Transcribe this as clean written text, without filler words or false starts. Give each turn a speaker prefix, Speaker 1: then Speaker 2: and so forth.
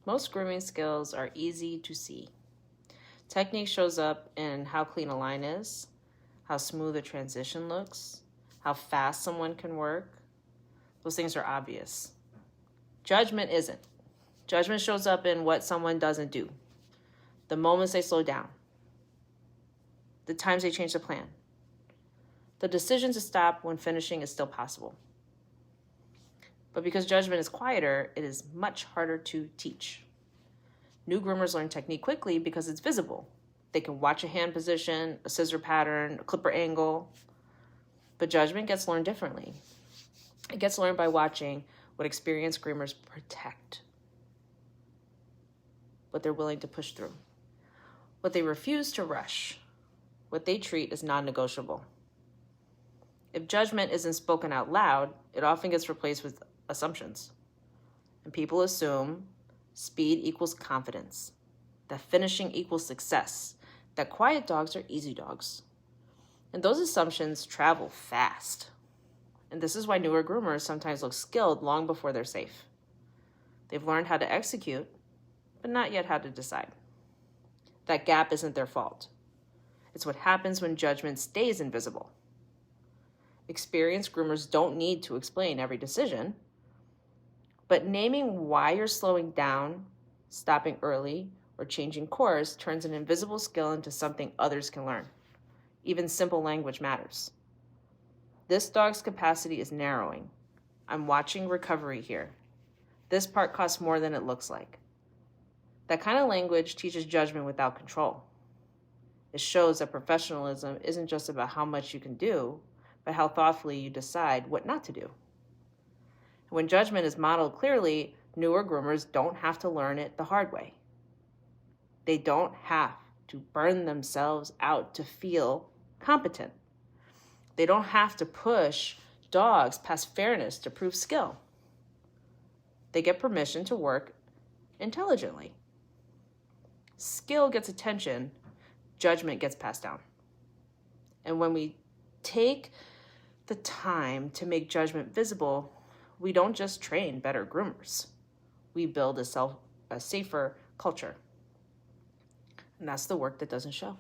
Speaker 1: Most grooming skills are easy to see. Technique shows up in how clean a line is, how smooth a transition looks, how fast someone can work. Those things are obvious. Judgment isn't. Judgment shows up in what someone doesn't do, the moments they slow down, the times they change the plan, the decision to stop when finishing is still possible. But because judgment is quieter, it is much harder to teach. New groomers learn technique quickly because it's visible. They can watch a hand position, a scissor pattern, a clipper angle. But judgment gets learned differently. It gets learned by watching what experienced groomers protect, what they're willing to push through, what they refuse to rush, what they treat as non-negotiable. If judgment isn't spoken out loud, it often gets replaced with assumptions. And people assume speed equals confidence, that finishing equals success, that quiet dogs are easy dogs. And those assumptions travel fast. And this is why newer groomers sometimes look skilled long before they're safe. They've learned how to execute, but not yet how to decide. That gap isn't their fault. It's what happens when judgment stays invisible. Experienced groomers don't need to explain every decision, but naming why you're slowing down, stopping early, or changing course turns an invisible skill into something others can learn. Even simple language matters. This dog's capacity is narrowing. I'm watching recovery here. This part costs more than it looks like. That kind of language teaches judgment without control. It shows that professionalism isn't just about how much you can do, but how thoughtfully you decide what not to do. When judgment is modeled clearly, newer groomers don't have to learn it the hard way. They don't have to burn themselves out to feel competent. They don't have to push dogs past fairness to prove skill. They get permission to work intelligently. Skill gets attention, judgment gets passed down. And when we take the time to make judgment visible, we don't just train better groomers. We build a safer culture. And that's the work that doesn't show.